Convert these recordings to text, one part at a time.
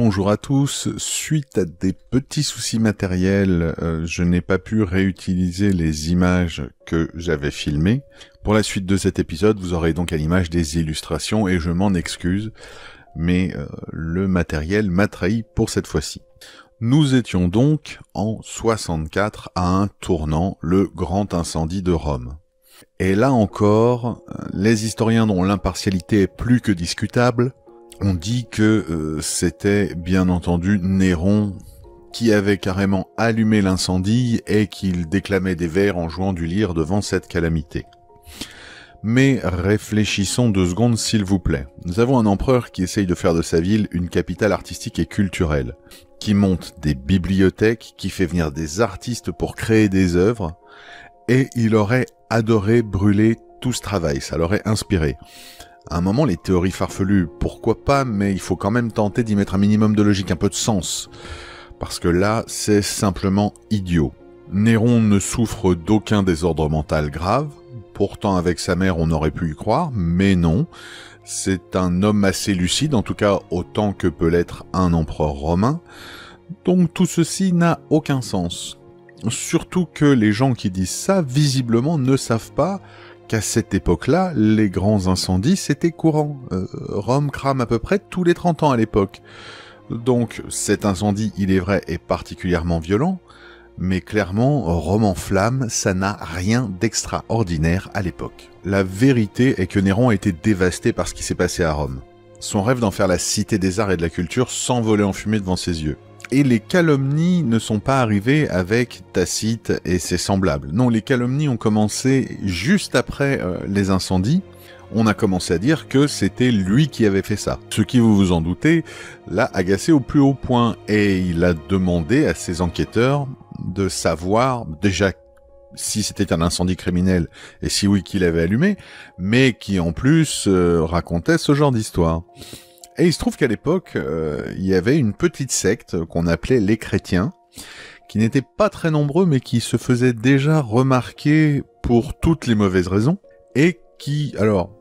Bonjour à tous, suite à des petits soucis matériels, je n'ai pas pu réutiliser les images que j'avais filmées. Pour la suite de cet épisode, vous aurez donc à l'image des illustrations et je m'en excuse, mais le matériel m'a trahi pour cette fois-ci. Nous étions donc en 64 à un tournant, le grand incendie de Rome. Et là encore, les historiens dont l'impartialité est plus que discutable ont dit que c'était bien entendu Néron qui avait carrément allumé l'incendie et qu'il déclamait des vers en jouant du lyre devant cette calamité. Mais réfléchissons 2 secondes s'il vous plaît. Nous avons un empereur qui essaye de faire de sa ville une capitale artistique et culturelle, qui monte des bibliothèques, qui fait venir des artistes pour créer des œuvres, et il aurait adoré brûler tout ce travail, ça l'aurait inspiré. À un moment, les théories farfelues, pourquoi pas, mais il faut quand même tenter d'y mettre un minimum de logique, un peu de sens. Parce que là, c'est simplement idiot. Néron ne souffre d'aucun désordre mental grave, pourtant avec sa mère on aurait pu y croire, mais non. C'est un homme assez lucide, en tout cas autant que peut l'être un empereur romain. Donc tout ceci n'a aucun sens. Surtout que les gens qui disent ça, visiblement, ne savent pas qu'à cette époque-là, les grands incendies, c'était courant. Rome crame à peu près tous les 30 ans à l'époque. Donc cet incendie, il est vrai, est particulièrement violent, mais clairement, Rome en flammes, ça n'a rien d'extraordinaire à l'époque. La vérité est que Néron a été dévasté par ce qui s'est passé à Rome. Son rêve d'en faire la cité des arts et de la culture s'envolait en fumée devant ses yeux. Et les calomnies ne sont pas arrivées avec Tacite et ses semblables. Non, les calomnies ont commencé juste après les incendies. On a commencé à dire que c'était lui qui avait fait ça. Ce qui, vous vous en doutez, l'a agacé au plus haut point. Et il a demandé à ses enquêteurs de savoir déjà si c'était un incendie criminel et si oui, qui l'avait allumé, mais qui en plus racontait ce genre d'histoire. Et il se trouve qu'à l'époque, il y avait une petite secte qu'on appelait les chrétiens, qui n'étaient pas très nombreux, mais qui se faisaient déjà remarquer pour toutes les mauvaises raisons, et qui, alors,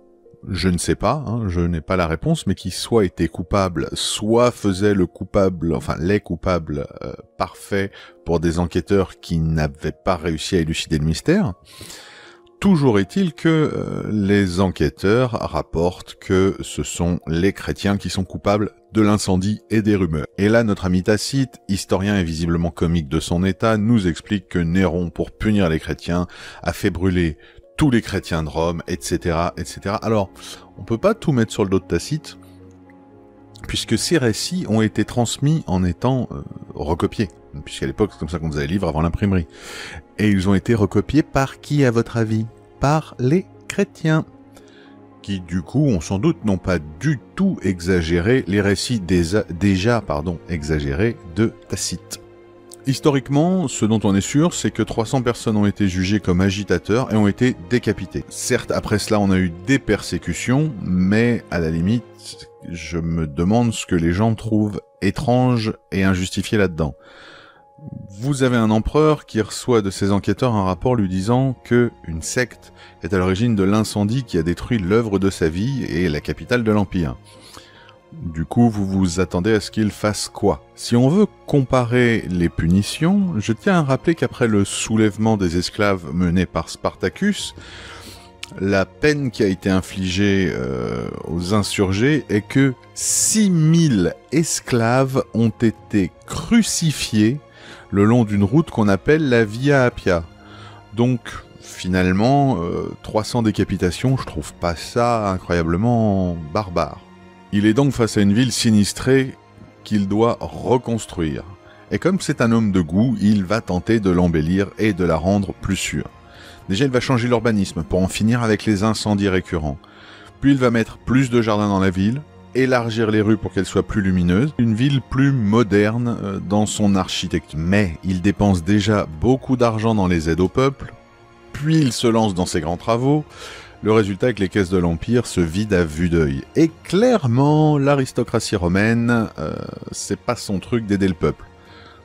je ne sais pas, je n'ai pas la réponse, mais qui soit étaient coupables, soit faisaient le coupable, enfin les coupables parfaits pour des enquêteurs qui n'avaient pas réussi à élucider le mystère. Toujours est-il que les enquêteurs rapportent que ce sont les chrétiens qui sont coupables de l'incendie et des rumeurs. Et là, notre ami Tacite, historien et visiblement comique de son état, nous explique que Néron, pour punir les chrétiens, a fait brûler tous les chrétiens de Rome, etc., etc. Alors, on peut pas tout mettre sur le dos de Tacite, puisque ces récits ont été transmis en étant recopiés. Puisqu'à l'époque, c'est comme ça qu'on faisait les livres avant l'imprimerie. Et ils ont été recopiés par qui, à votre avis? Par les chrétiens. Qui, du coup, on sans doute n'ont pas du tout exagéré les récits déjà exagérés de Tacite. Historiquement, ce dont on est sûr, c'est que 300 personnes ont été jugées comme agitateurs et ont été décapitées. Certes, après cela, on a eu des persécutions, mais à la limite, je me demande ce que les gens trouvent étrange et injustifié là-dedans. Vous avez un empereur qui reçoit de ses enquêteurs un rapport lui disant que une secte est à l'origine de l'incendie qui a détruit l'œuvre de sa vie et la capitale de l'Empire. Du coup, vous vous attendez à ce qu'il fasse quoi? Si on veut comparer les punitions, je tiens à rappeler qu'après le soulèvement des esclaves mené par Spartacus, la peine qui a été infligée aux insurgés est que 6000 esclaves ont été crucifiés le long d'une route qu'on appelle la Via Appia. Donc, finalement, 300 décapitations, je trouve pas ça incroyablement barbare. Il est donc face à une ville sinistrée qu'il doit reconstruire. Et comme c'est un homme de goût, il va tenter de l'embellir et de la rendre plus sûre. Déjà, il va changer l'urbanisme pour en finir avec les incendies récurrents. Puis il va mettre plus de jardins dans la ville, élargir les rues pour qu'elles soient plus lumineuses, une ville plus moderne dans son architecture. Mais il dépense déjà beaucoup d'argent dans les aides au peuple, puis il se lance dans ses grands travaux. Le résultat est que les caisses de l'Empire se vident à vue d'œil. Et clairement, l'aristocratie romaine, c'est pas son truc d'aider le peuple.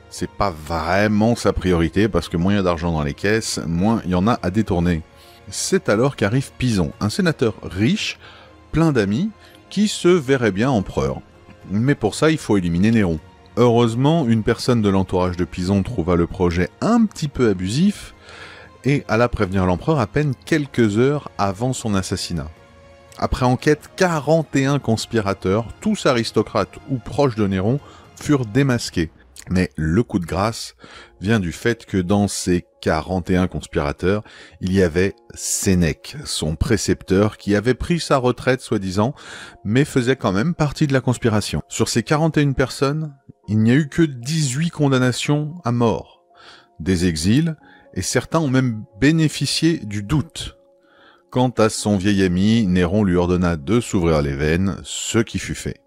C'est pas vraiment sa priorité, parce que moins il y a d'argent dans les caisses, moins il y en a à détourner. C'est alors qu'arrive Pison, un sénateur riche, plein d'amis, qui se verrait bien empereur. Mais pour ça, il faut éliminer Néron. Heureusement, une personne de l'entourage de Pison trouva le projet un petit peu abusif et alla prévenir l'empereur à peine quelques heures avant son assassinat. Après enquête, 41 conspirateurs, tous aristocrates ou proches de Néron, furent démasqués. Mais le coup de grâce vient du fait que dans ces 41 conspirateurs, il y avait Sénèque, son précepteur, qui avait pris sa retraite soi-disant, mais faisait quand même partie de la conspiration. Sur ces 41 personnes, il n'y a eu que 18 condamnations à mort, des exils, et certains ont même bénéficié du doute. Quant à son vieil ami, Néron lui ordonna de s'ouvrir les veines, ce qui fut fait.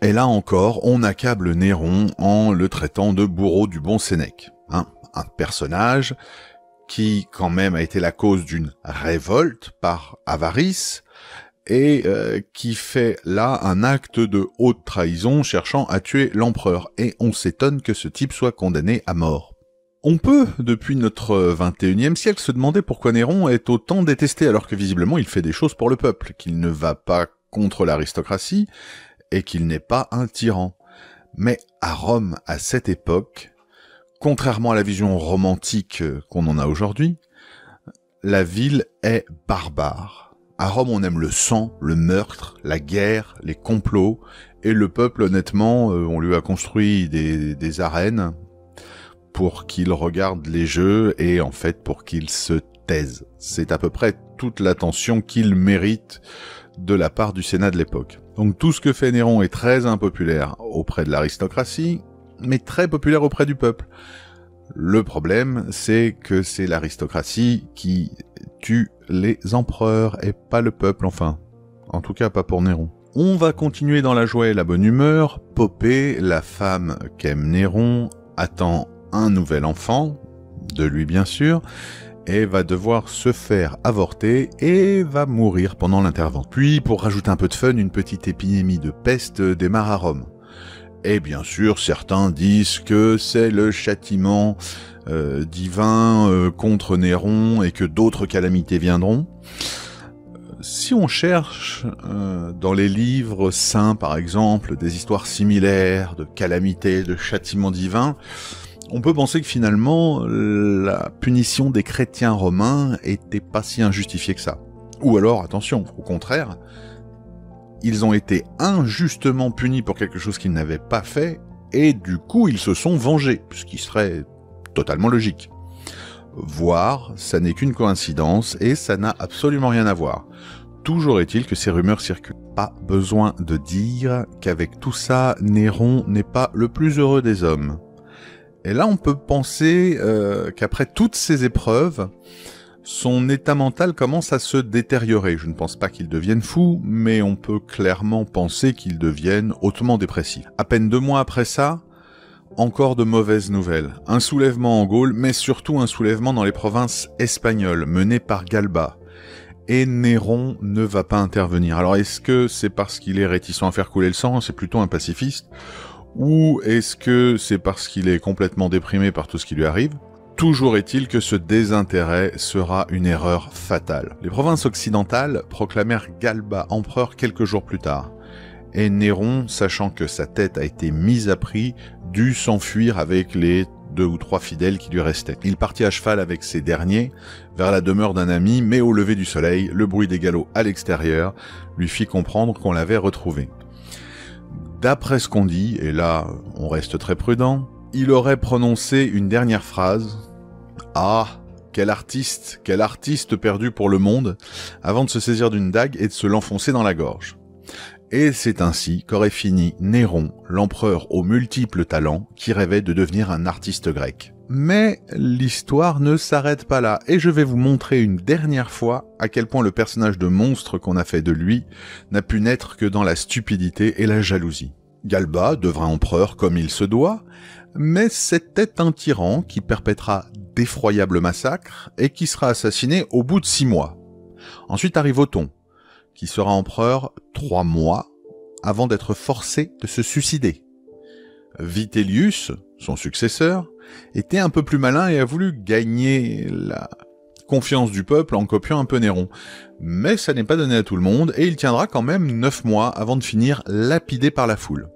Et là encore, on accable Néron en le traitant de bourreau du bon Sénèque. Un personnage qui quand même a été la cause d'une révolte par avarice et qui fait là un acte de haute trahison cherchant à tuer l'empereur. Et on s'étonne que ce type soit condamné à mort. On peut, depuis notre 21e siècle, se demander pourquoi Néron est autant détesté alors que visiblement il fait des choses pour le peuple, qu'il ne va pas contre l'aristocratie et qu'il n'est pas un tyran. Mais à Rome, à cette époque, contrairement à la vision romantique qu'on en a aujourd'hui, la ville est barbare. À Rome, on aime le sang, le meurtre, la guerre, les complots, et le peuple, honnêtement, on lui a construit des arènes pour qu'il regarde les jeux et en fait pour qu'il se taise. C'est à peu près toute l'attention qu'il mérite de la part du Sénat de l'époque. Donc tout ce que fait Néron est très impopulaire auprès de l'aristocratie, mais très populaire auprès du peuple. Le problème, c'est que c'est l'aristocratie qui tue les empereurs et pas le peuple, enfin. En tout cas, pas pour Néron. On va continuer dans la joie et la bonne humeur. Poppée, la femme qu'aime Néron, attend un nouvel enfant, de lui bien sûr, et va devoir se faire avorter et va mourir pendant l'intervention. Puis, pour rajouter un peu de fun, une petite épidémie de peste démarre à Rome. Et bien sûr, certains disent que c'est le châtiment divin contre Néron et que d'autres calamités viendront. Si on cherche dans les livres saints, par exemple, des histoires similaires de calamités, de châtiments divins, on peut penser que finalement, la punition des chrétiens romains était pas si injustifiée que ça. Ou alors, attention, au contraire, ils ont été injustement punis pour quelque chose qu'ils n'avaient pas fait, et du coup, ils se sont vengés, ce qui serait totalement logique. Voire, ça n'est qu'une coïncidence, et ça n'a absolument rien à voir. Toujours est-il que ces rumeurs circulent. Pas besoin de dire qu'avec tout ça, Néron n'est pas le plus heureux des hommes. Et là, on peut penser qu'après toutes ces épreuves, son état mental commence à se détériorer. Je ne pense pas qu'il devienne fou, mais on peut clairement penser qu'il devienne hautement dépressif. À peine 2 mois après ça, encore de mauvaises nouvelles. Un soulèvement en Gaule, mais surtout un soulèvement dans les provinces espagnoles, mené par Galba. Et Néron ne va pas intervenir. Alors est-ce que c'est parce qu'il est réticent à faire couler le sang, c'est plutôt un pacifiste, ou est-ce que c'est parce qu'il est complètement déprimé par tout ce qui lui arrive? Toujours est-il que ce désintérêt sera une erreur fatale. Les provinces occidentales proclamèrent Galba empereur quelques jours plus tard. Et Néron, sachant que sa tête a été mise à prix, dut s'enfuir avec les 2 ou 3 fidèles qui lui restaient. Il partit à cheval avec ces derniers vers la demeure d'un ami, mais au lever du soleil, le bruit des galops à l'extérieur lui fit comprendre qu'on l'avait retrouvé. D'après ce qu'on dit, et là on reste très prudent, il aurait prononcé une dernière phrase « Ah, quel artiste perdu pour le monde !» avant de se saisir d'une dague et de se l'enfoncer dans la gorge. Et c'est ainsi qu'aurait fini Néron, l'empereur aux multiples talents, qui rêvait de devenir un artiste grec. Mais l'histoire ne s'arrête pas là, et je vais vous montrer une dernière fois à quel point le personnage de monstre qu'on a fait de lui n'a pu naître que dans la stupidité et la jalousie. Galba devint empereur comme il se doit, mais c'était un tyran qui perpétra d'effroyables massacres et qui sera assassiné au bout de 6 mois. Ensuite arrive Othon, qui sera empereur 3 mois avant d'être forcé de se suicider. Vitellius, son successeur, était un peu plus malin et a voulu gagner la confiance du peuple en copiant un peu Néron. Mais ça n'est pas donné à tout le monde et il tiendra quand même 9 mois avant de finir lapidé par la foule.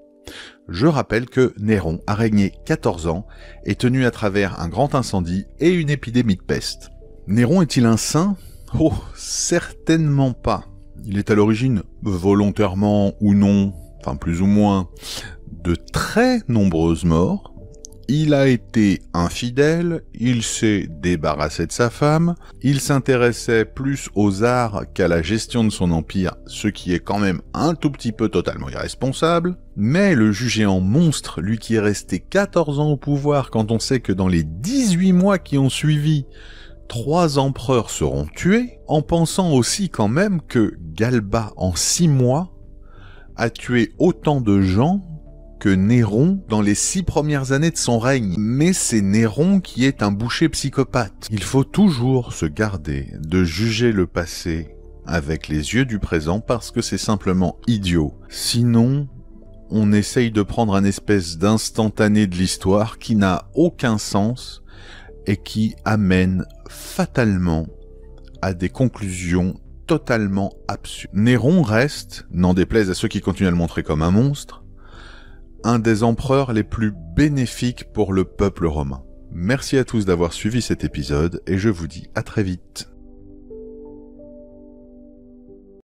Je rappelle que Néron a régné 14 ans et tenu à travers un grand incendie et une épidémie de peste. Néron est-il un saint ? Oh, certainement pas. Il est à l'origine, volontairement ou non, enfin plus ou moins, de très nombreuses morts. Il a été infidèle, il s'est débarrassé de sa femme, il s'intéressait plus aux arts qu'à la gestion de son empire, ce qui est quand même un tout petit peu totalement irresponsable, mais le juger en monstre, lui qui est resté 14 ans au pouvoir quand on sait que dans les 18 mois qui ont suivi, 3 empereurs seront tués, en pensant aussi quand même que Galba, en 6 mois, a tué autant de gens que Néron dans les 6 premières années de son règne. Mais c'est Néron qui est un boucher psychopathe. Il faut toujours se garder de juger le passé avec les yeux du présent parce que c'est simplement idiot. Sinon, on essaye de prendre un espèce d'instantané de l'histoire qui n'a aucun sens et qui amène fatalement à des conclusions totalement absurdes. Néron reste, n'en déplaise à ceux qui continuent à le montrer comme un monstre, un des empereurs les plus bénéfiques pour le peuple romain. Merci à tous d'avoir suivi cet épisode et je vous dis à très vite.